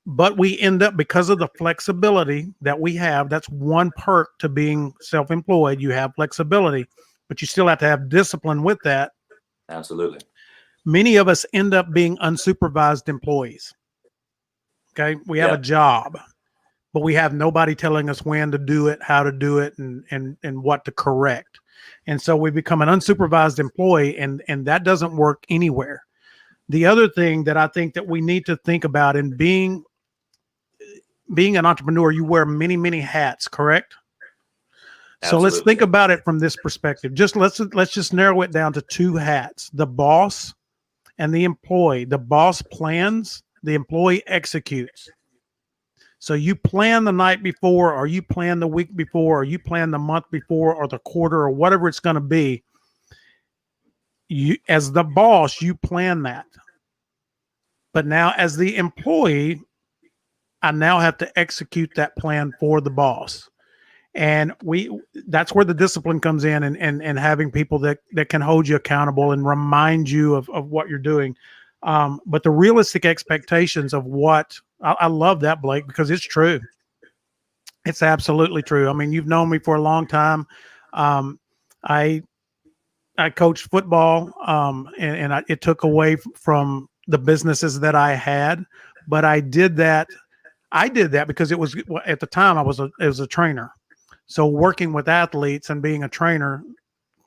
But we end up, because of the flexibility that we have, that's one perk to being self-employed. You have flexibility, but you still have to have discipline with that. Absolutely. Many of us end up being unsupervised employees. Okay. We have a job, but we have nobody telling us when to do it, how to do it, and what to correct. And so we become an unsupervised employee, and that doesn't work anywhere. The other thing that I think that we need to think about in being an entrepreneur, you wear many, many hats, correct? Absolutely. So let's think about it from this perspective. Let's just narrow it down to two hats: the boss and the employee. The boss plans, the employee executes. So you plan the night before, or you plan the week before, or you plan the month before, or the quarter, or whatever it's going to be. You, as the boss, you plan that. But now as the employee, I now have to execute that plan for the boss. And that's where the discipline comes in, and having people that can hold you accountable and remind you of what you're doing. But the realistic expectations of what I love that, Blake, because it's true. It's absolutely true. I mean, you've known me for a long time. I coached football, and it took away from the businesses that I had, but I did that because it was, at the time, it was a trainer. So working with athletes and being a trainer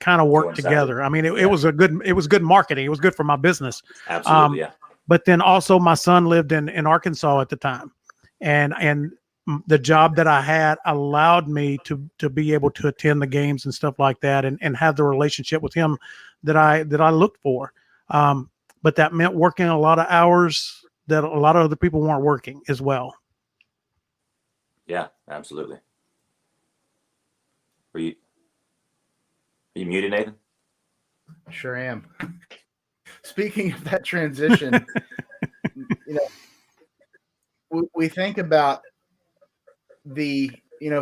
kind of worked together. I mean, it was good marketing. It was good for my business. Absolutely. Yeah. But then also my son lived in Arkansas at the time, and the job that I had allowed me to be able to attend the games and stuff like that, and have the relationship with him that I looked for. But that meant working a lot of hours that a lot of other people weren't working as well. Yeah, absolutely. Are you muted, Nathan? Sure am. Speaking of that transition, we think about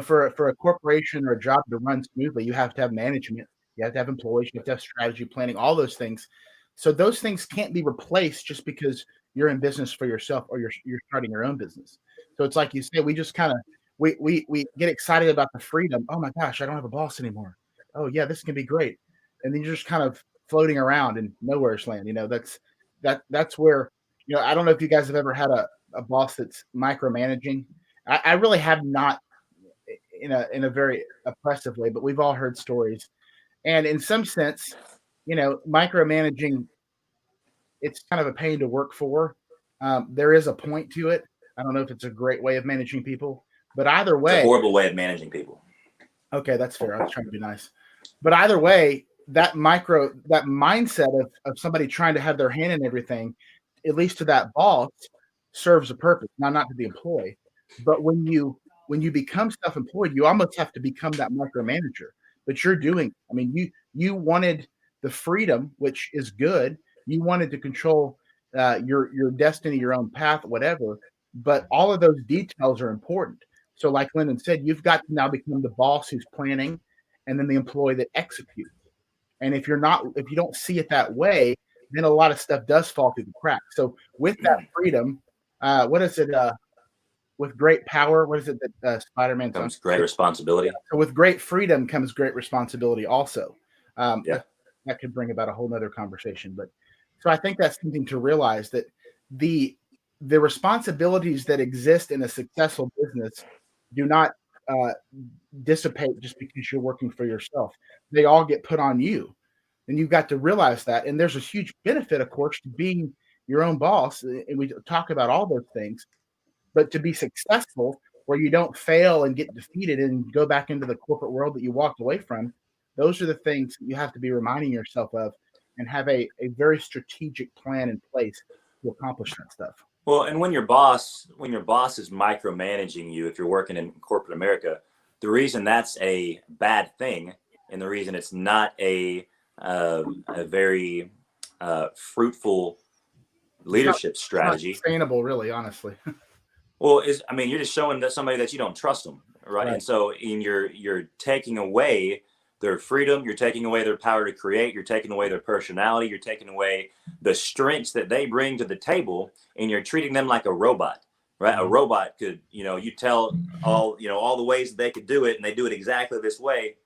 for a corporation or a job to run smoothly, you have to have management, you have to have employees, you have to have strategy planning, all those things So those things can't be replaced just because you're in business for yourself or you're starting your own business. So it's like you say, we just kind of we get excited about the freedom. Oh my gosh, I don't have a boss anymore. Oh yeah, this can be great. And then you're just kind of floating around in nowhere's land. That's where, I don't know if you guys have ever had a boss that's micromanaging. I really have not in a very oppressive way, but we've all heard stories. And in some sense, micromanaging, it's kind of a pain to work for. There is a point to it. I don't know if it's a great way of managing people, but either It's a way, horrible way of managing people. okay, that's fair. I was trying to be nice, but either way, that mindset of somebody trying to have their hand in everything, at least to that boss, serves a purpose. Now, not to the employee, but when you become self-employed, you almost have to become that micromanager. But you're doing. I mean, you wanted the freedom, which is good. You wanted to control your destiny, your own path, whatever. But all of those details are important. So, like Lyndon said, you've got to now become the boss who's planning, and then the employee that executes. And if you don't see it that way, then a lot of stuff does fall through the cracks. So, with that freedom, what is it? With great power, what is it that Spider-Man comes great responsibility? So with great freedom comes great responsibility also. Yeah. That could bring about a whole nother conversation. But so I think that's something to realize, that the responsibilities that exist in a successful business do not dissipate just because you're working for yourself. They all get put on you. And you've got to realize that. And there's a huge benefit, of course, to being your own boss. And we talk about all those things. But to be successful, where you don't fail and get defeated and go back into the corporate world that you walked away from, those are the things you have to be reminding yourself of, and have a very strategic plan in place to accomplish that stuff. Well, and when your boss is micromanaging you, if you're working in corporate America, the reason that's a bad thing, and the reason it's not a very fruitful leadership strategy, it's not sustainable, really, honestly. Well, you're just showing that somebody that you don't trust them, right? And so you're taking away their freedom, you're taking away their power to create, you're taking away their personality, you're taking away the strengths that they bring to the table, and you're treating them like a robot, right? Mm-hmm. A robot could, you tell all the ways that they could do it, and they do it exactly this way.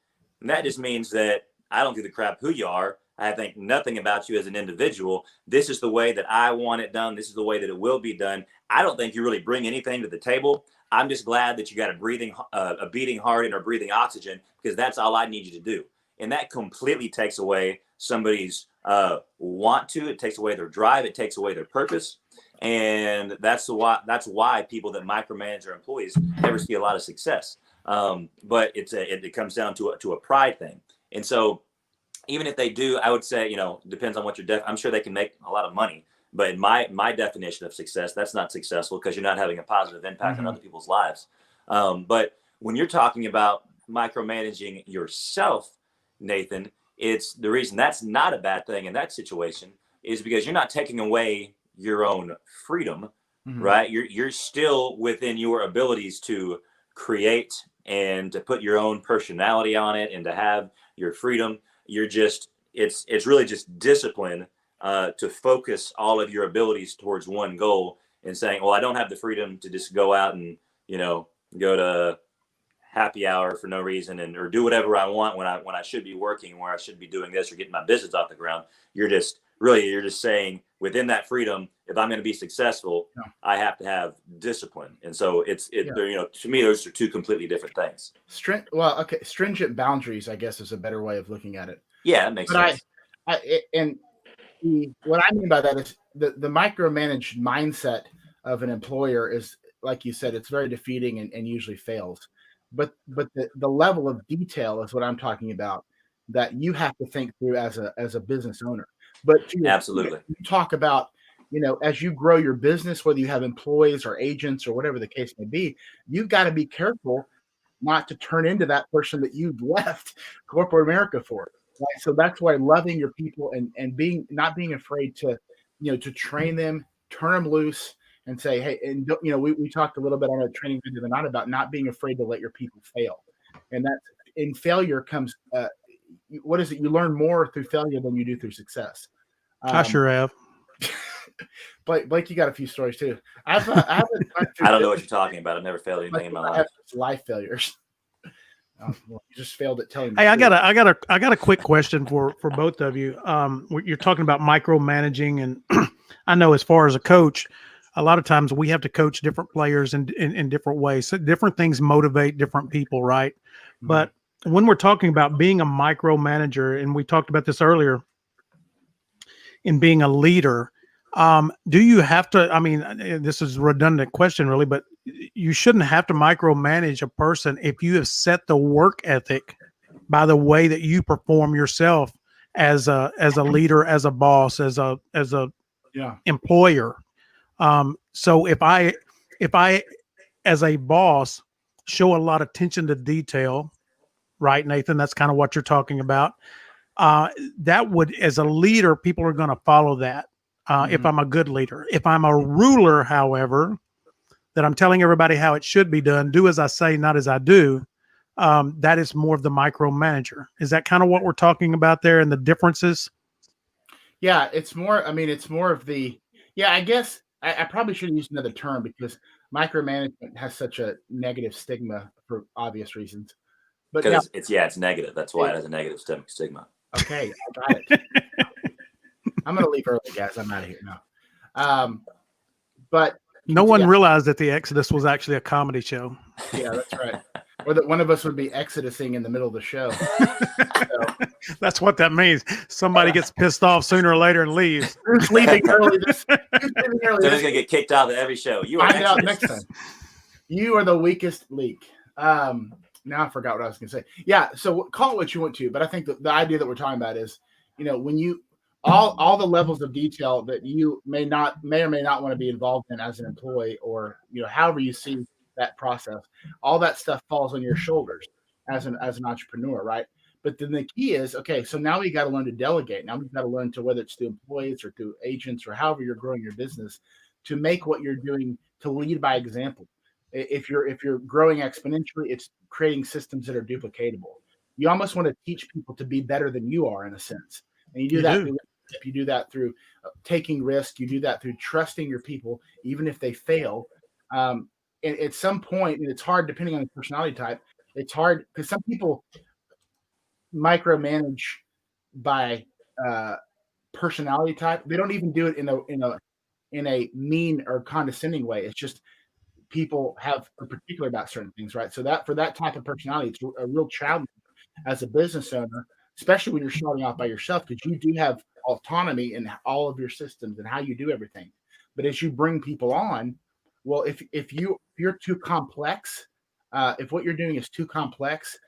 And that just means that I don't give a crap who you are. I think nothing about you as an individual. This is the way that I want it done. This is the way that it will be done. I don't think you really bring anything to the table. I'm just glad that you got a beating heart and are breathing oxygen, because that's all I need you to do. And that completely takes away somebody's want to. It takes away their drive. It takes away their purpose. And that's why people that micromanage their employees never see a lot of success. But it comes down to a pride thing. And so, even if they do, I would say, depends on what I'm sure they can make a lot of money, but in my definition of success, that's not successful, because you're not having a positive impact on other people's lives. But when you're talking about micromanaging yourself, Nathan, it's the reason that's not a bad thing in that situation is because you're not taking away your own freedom, right? You're still within your abilities to create and to put your own personality on it and to have your freedom. It's really just discipline to focus all of your abilities towards one goal, and saying, well, I don't have the freedom to just go out and, go to happy hour for no reason or do whatever I want when I should be working, where I should be doing this or getting my business off the ground. You're just saying, within that freedom, if I'm going to be successful, I have to have discipline. And so to me, those are two completely different things. Stringent boundaries, I guess, is a better way of looking at it. Yeah, that makes sense. What I mean by that is the micromanaged mindset of an employer is, like you said, it's very defeating and usually fails. But the level of detail is what I'm talking about, that you have to think through as a business owner. But absolutely, you talk about, as you grow your business, whether you have employees or agents or whatever the case may be, you've got to be careful not to turn into that person that you've left corporate America for. Right? So that's why loving your people and not being afraid to, to train them, turn them loose, and say, hey, and we talked a little bit on a training video the night about not being afraid to let your people fail. And that in failure comes, what is it? You learn more through failure than you do through success. I sure have. Blake, you got a few stories too. I haven't I don't know what you're talking about. I've never failed anything in my I life. have life failures. Well, you just failed at telling me. Hey, I got a quick question for both of you. You're talking about micromanaging, and I know as far as a coach, a lot of times we have to coach different players in different ways. So different things motivate different people, right? Mm-hmm. But when we're talking about being a micromanager, and we talked about this earlier, in being a leader, do you have to? I mean, this is a redundant question, really, but you shouldn't have to micromanage a person if you have set the work ethic by the way that you perform yourself as a leader, as a boss, as a employer. So if I as a boss show a lot of attention to detail, right, Nathan? That's kind of what you're talking about. That would, as a leader, people are going to follow that. If I'm a good leader. If I'm a ruler, however, that I'm telling everybody how it should be done, do as I say, not as I do, that is more of the micromanager. Is that kind of what we're talking about there and the differences? Yeah, it's more, I mean, it's more of the, I guess I probably should have used another term because micromanagement has such a negative stigma for obvious reasons. But because it's negative. That's why it has a negative stigma. Okay, I got it. I'm going to leave early, guys. I'm out of here now. But no one realized that the Exodus was actually a comedy show. Yeah, that's right. Or that one of us would be exodusing in the middle of the show. So. That's what that means. Somebody gets pissed off sooner or later and leaves. Who's leaving early? Who's going to get kicked out of every show? You find out next time. You are the weakest leak. Now I forgot what I was going to say. Yeah, so call it what you want to, but I think the idea that we're talking about is, when you all the levels of detail that you may or may not want to be involved in as an employee, or however you see that process, all that stuff falls on your shoulders as an entrepreneur, right? But then the key is, okay, so now we got to learn to delegate. Now we've got to learn to, whether it's through employees or through agents or however you're growing your business, to make what you're doing, to lead by example. If you're growing exponentially, it's creating systems that are duplicatable. You almost want to teach people to be better than you are, in a sense. And you do that through leadership. You do that through taking risk. You do that through trusting your people, even if they fail. And at some point, and it's hard depending on the personality type, it's hard because some people micromanage by personality type. They don't even do it in a mean or condescending way. It's just people are particular about certain things, right? So that for that type of personality, it's a real challenge as a business owner, especially when you're starting off by yourself, because you do have autonomy in all of your systems and how you do everything. But as you bring people on, well, if you're too complex, if what you're doing is too complex,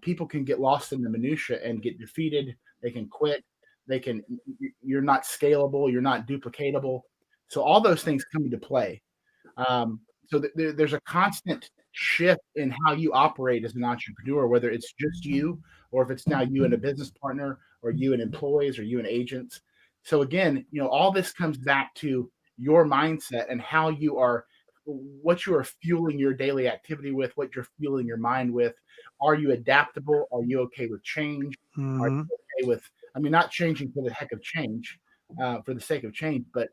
people can get lost in the minutia and get defeated. They can quit. You're not scalable. You're not duplicatable. So all those things come into play. So there's a constant shift in how you operate as an entrepreneur, whether it's just you or if it's now you and a business partner or you and employees or you and agents. So again, all this comes back to your mindset and how what you are fueling your daily activity with, what you're fueling your mind with. Are you adaptable? Are you okay with change? Mm-hmm. Are you okay with, not changing for the heck of change, for the sake of change, but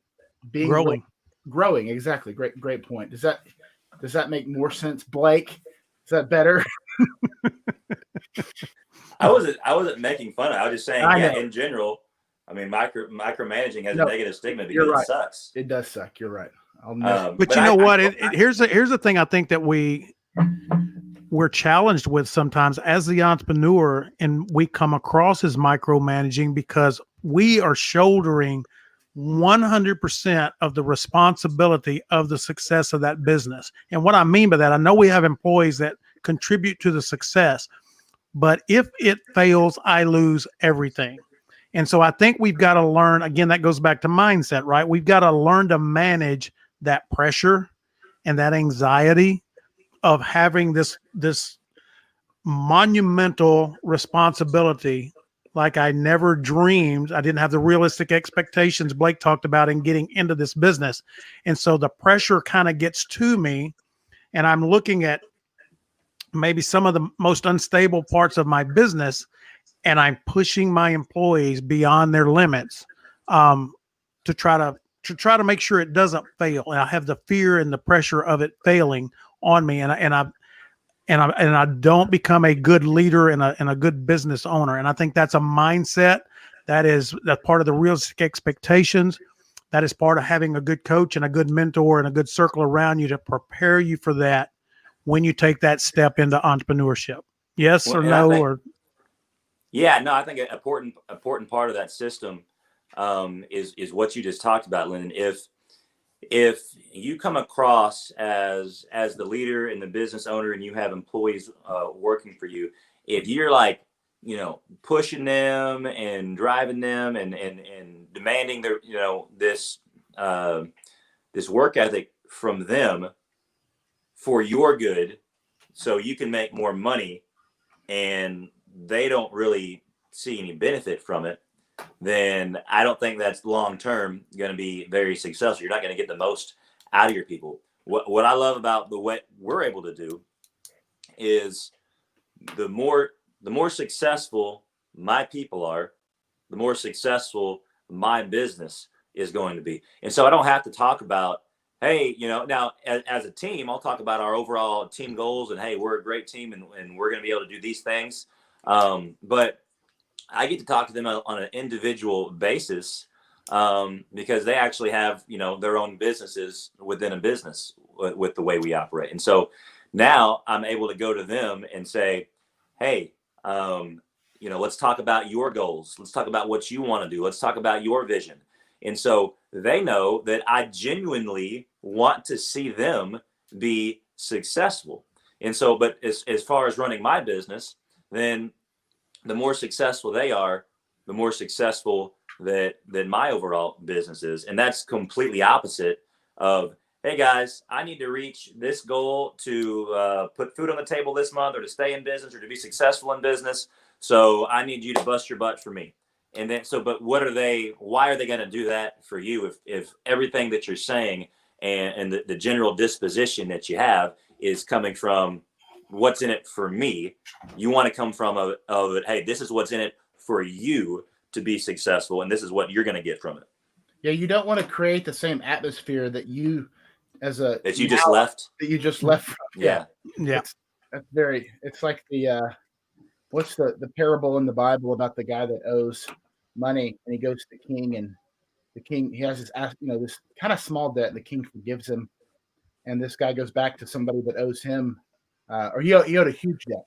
being growing. Exactly. Great point. Does that make more sense, Blake? Is that better? I wasn't making fun of it. I was just saying, in general, micromanaging has a negative stigma because it sucks. It does suck. You're right. But you know what? Here's the thing I think that we're challenged with sometimes as the entrepreneur, and we come across as micromanaging because we are shouldering 100% of the responsibility of the success of that business. And what I mean by that, I know we have employees that contribute to the success, but if it fails, I lose everything. And so I think we've got to learn, again, that goes back to mindset, right? We've got to learn to manage that pressure and that anxiety of having this monumental responsibility like I never dreamed. I didn't have the realistic expectations Blake talked about in getting into this business. And so the pressure kind of gets to me, and I'm looking at maybe some of the most unstable parts of my business, and I'm pushing my employees beyond their limits to try to make sure it doesn't fail. And I have the fear and the pressure of it failing on me. And I don't become a good leader and a good business owner. And I think that's a mindset that's part of the realistic expectations. That is part of having a good coach and a good mentor and a good circle around you to prepare you for that when you take that step into entrepreneurship. Yes or no? I think an important part of that system is what you just talked about, Lyndon. If you come across as the leader and the business owner and you have employees working for you, if you're like, pushing them and driving them and demanding their, this work ethic from them for your good so you can make more money, and they don't really see any benefit from it, then I don't think that's long term going to be very successful. You're not going to get the most out of your people. What I love about the way we're able to do is the more successful my people are, the more successful my business is going to be. And so I don't have to talk about, hey, now as a team, I'll talk about our overall team goals and, hey, we're a great team and we're going to be able to do these things. But I get to talk to them on an individual basis because they actually have, their own businesses within a business with the way we operate. And so now I'm able to go to them and say, hey, let's talk about your goals. Let's talk about what you want to do. Let's talk about your vision. And so they know that I genuinely want to see them be successful. And so, but as far as running my business, then the more successful they are, the more successful that my overall business is. And that's completely opposite of, hey guys, I need to reach this goal to put food on the table this month, or to stay in business, or to be successful in business. So I need you to bust your butt for me. And then, but why are they going to do that for you if everything that you're saying and the general disposition that you have is coming from what's in it for me? You want to come from of it, hey, this is what's in it for you to be successful, and this is what you're going to get from it. Yeah, you don't want to create the same atmosphere that you just left. That you just left from. Yeah. It's like the what's the parable in the Bible about the guy that owes money, and he goes to the king, and the king, he has this this kind of small debt, and the king forgives him, and this guy goes back to somebody that owes him, or he owed a huge debt.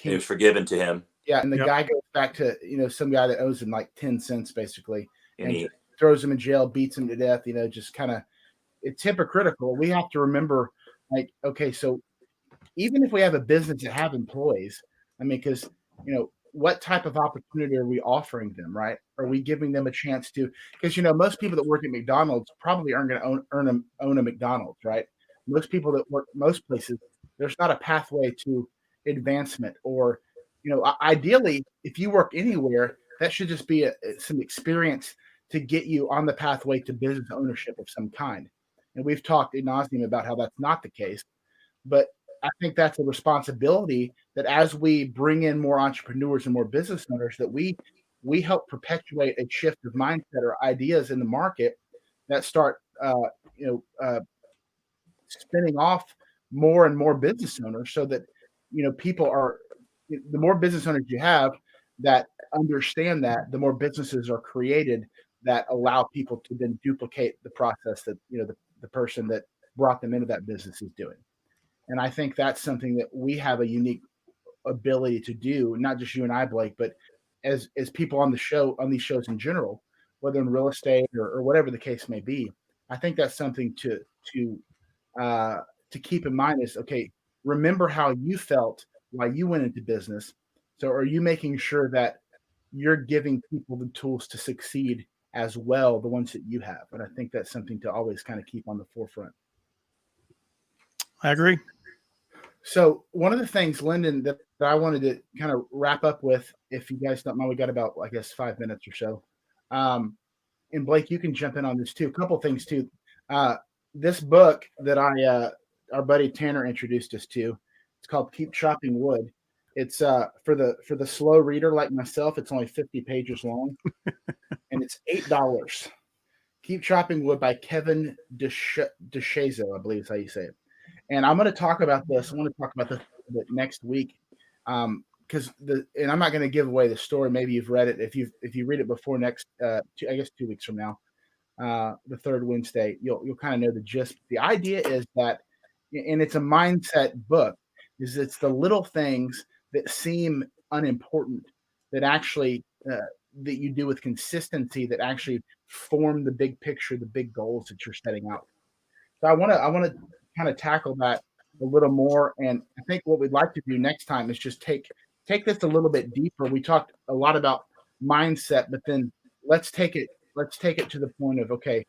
It was forgiven to him. Yeah, and the guy goes back to some guy that owes him like 10 cents basically, and he throws him in jail, beats him to death. Just kind of, it's hypocritical. We have to remember, like, okay, so even if we have a business that have employees, I mean, because what type of opportunity are we offering them, right? Are we giving them a chance to? Because most people that work at McDonald's probably aren't going to own a McDonald's, right? Most people that work most places, there's not a pathway to advancement, or ideally, if you work anywhere, that should just be some experience to get you on the pathway to business ownership of some kind. And we've talked ad nauseum about how that's not the case, but I think that's a responsibility that as we bring in more entrepreneurs and more business owners, that we help perpetuate a shift of mindset or ideas in the market that start spinning off more and more business owners, so that people are, the more business owners you have that understand that, the more businesses are created that allow people to then duplicate the process that the person that brought them into that business is doing. And I think that's something that we have a unique ability to do, not just you and I, Blake, but as people on the show, on these shows in general, whether in real estate or whatever the case may be. I think that's something to keep in mind is, okay, remember how you felt while you went into business. So are you making sure that you're giving people the tools to succeed as well, the ones that you have? And I think that's something to always kind of keep on the forefront. I agree. So one of the things, Lyndon, that I wanted to kind of wrap up with, if you guys don't mind, we got about, I guess, 5 minutes or so. And Blake, you can jump in on this too. A couple things too. This book that our buddy Tanner introduced us to, it's called Keep Chopping Wood. It's for the slow reader like myself. It's only 50 pages long, and it's $8. Keep Chopping Wood by Kevin DeShazo, I believe is how you say it. And I'm going to talk about this. I want to talk about this a bit next week, because and I'm not going to give away the story. Maybe you've read it. If you read it before next, I guess 2 weeks from now, the third Wednesday, you'll kind of know the gist. The idea is that, and it's a mindset book, is it's the little things that seem unimportant that actually that you do with consistency that actually form the big picture, the big goals that you're setting out. So I want to kind of tackle that a little more, and I think what we'd like to do next time is just take this a little bit deeper. We talked a lot about mindset, but then let's take it to the point of, okay,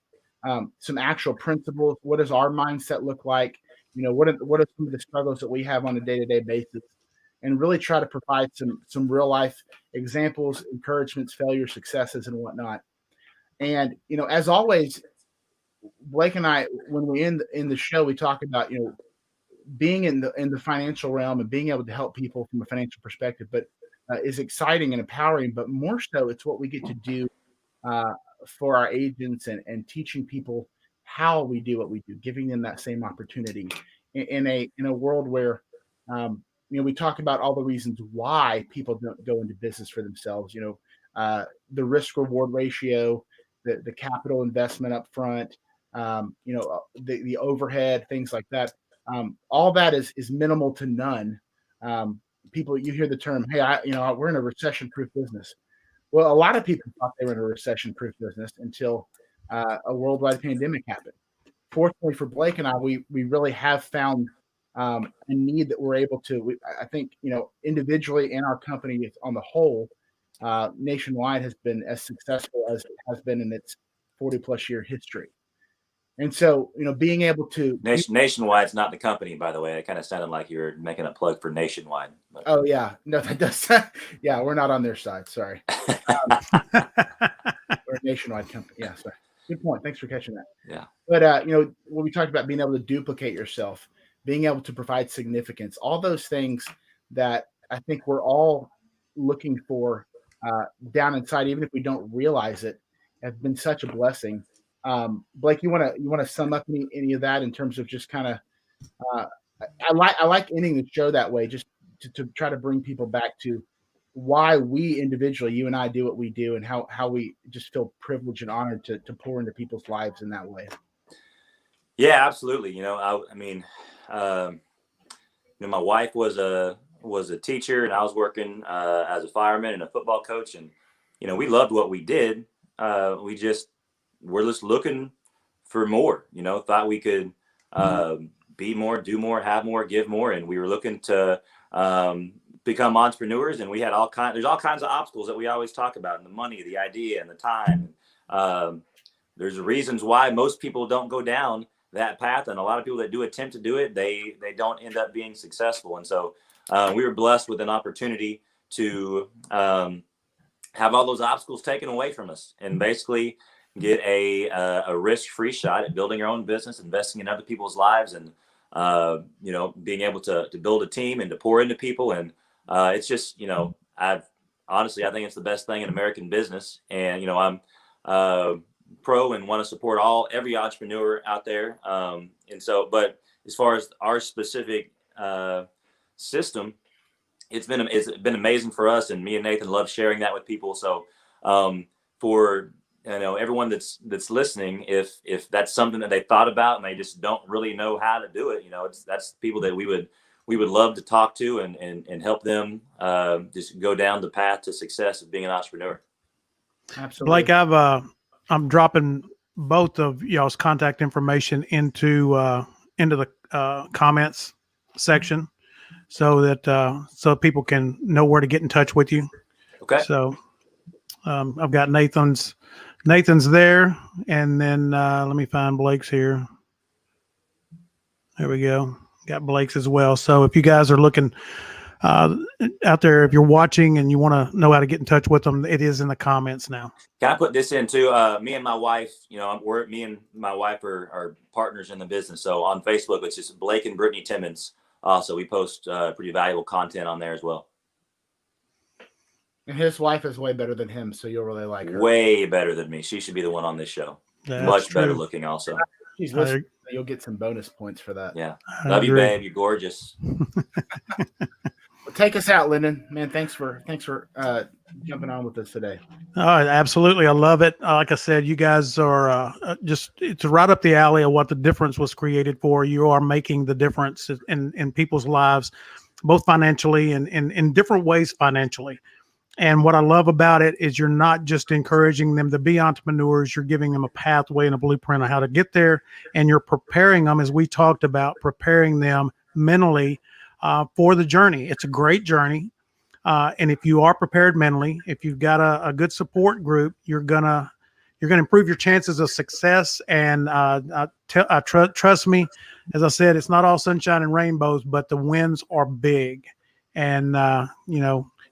some actual principles. What does our mindset look like? What are some of the struggles that we have on a day-to-day basis, and really try to provide some real life examples, encouragements, failures, successes, and whatnot. And as always, Blake and I, when we in the show, we talk about being in the financial realm and being able to help people from a financial perspective, but is exciting and empowering. But more so, it's what we get to do for our agents and teaching people how we do what we do, giving them that same opportunity in a world where we talk about all the reasons why people don't go into business for themselves. The risk reward ratio, the capital investment up front, the overhead, things like that. All that is minimal to none. People, you hear the term, "Hey, we're in a recession-proof business." Well, a lot of people thought they were in a recession-proof business until a worldwide pandemic happened. Fortunately for Blake and I, we really have found a need that we're able to. I think individually and our company on the whole, nationwide, has been as successful as it has been in its 40+ year history. And so, being able to Nationwide's not the company, by the way. It kind of sounded like you were making a plug for Nationwide. But. Oh yeah, no, that does. Yeah, we're not on their side. Sorry, we're a nationwide company. Yeah, sorry. Good point. Thanks for catching that. Yeah. But when we talked about being able to duplicate yourself, being able to provide significance, all those things that I think we're all looking for down inside, even if we don't realize it, have been such a blessing. Blake, you want to sum up any of that in terms of just kind of I like ending the show that way, just to try to bring people back to why we individually, you and I, do what we do, and how we just feel privileged and honored to pour into people's lives in that way. Yeah, absolutely. I mean, my wife was a teacher, and I was working as a fireman and a football coach, and we loved what we did. We're just looking for more. Thought we could be more, do more, have more, give more, and we were looking to become entrepreneurs. And we had there's all kinds of obstacles that we always talk about, and the money, the idea, and the time. There's reasons why most people don't go down that path, and a lot of people that do attempt to do it, they don't end up being successful. And so we were blessed with an opportunity to have all those obstacles taken away from us, and basically get a risk-free shot at building our own business, investing in other people's lives, and being able to build a team and to pour into people. And it's just I think it's the best thing in American business. And I'm pro and want to support every entrepreneur out there. And so, but as far as our specific system, it's been amazing for us, and me and Nathan love sharing that with people. So for everyone that's listening, if that's something that they thought about and they just don't really know how to do it, that's people that we would love to talk to and help them just go down the path to success of being an entrepreneur. Absolutely. Blake, I'm dropping both of y'all's contact information into the comments section, so that so people can know where to get in touch with you. Okay. So I've got Nathan's there, and then let me find Blake's here. There we go. Got Blake's as well. So if you guys are looking out there, if you're watching and you want to know how to get in touch with them, it is in the comments now. Can I put this in too? Me and my wife, me and my wife are partners in the business. So on Facebook, it's just Blake and Brittany Timmons. Also, we post pretty valuable content on there as well. And his wife is way better than him, so you'll really like her. Way better than me. She should be the one on this show. That's Much better true. looking also. She's listening. You'll get some bonus points for that. Yeah. I Love you, agree. babe. You're gorgeous. Well, take us out, Lyndon. Man, thanks for jumping on with us today. Oh, absolutely. I love it. Like I said, you guys are it's right up the alley of what the difference was created for. You are making the difference in people's lives, both financially and in different ways financially. And what I love about it is you're not just encouraging them to be entrepreneurs, you're giving them a pathway and a blueprint on how to get there. And you're preparing them, as we talked about, preparing them mentally for the journey. It's a great journey. And if you are prepared mentally, if you've got a good support group, you're gonna improve your chances of success. And trust me, as I said, it's not all sunshine and rainbows, but the wins are big. And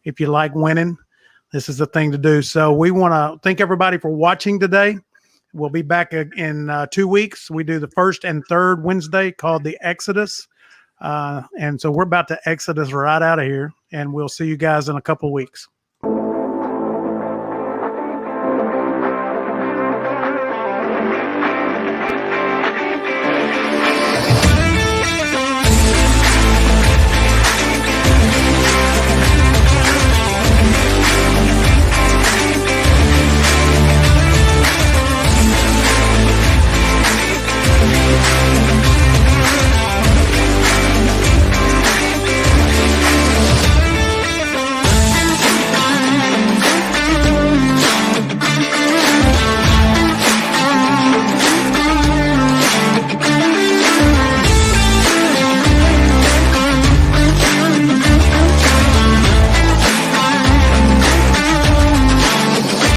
if you like winning, this is the thing to do. So we want to thank everybody for watching today. We'll be back in 2 weeks. We do the first and third Wednesday called the Exodus. And so we're about to exodus right out of here, and we'll see you guys in a couple of weeks.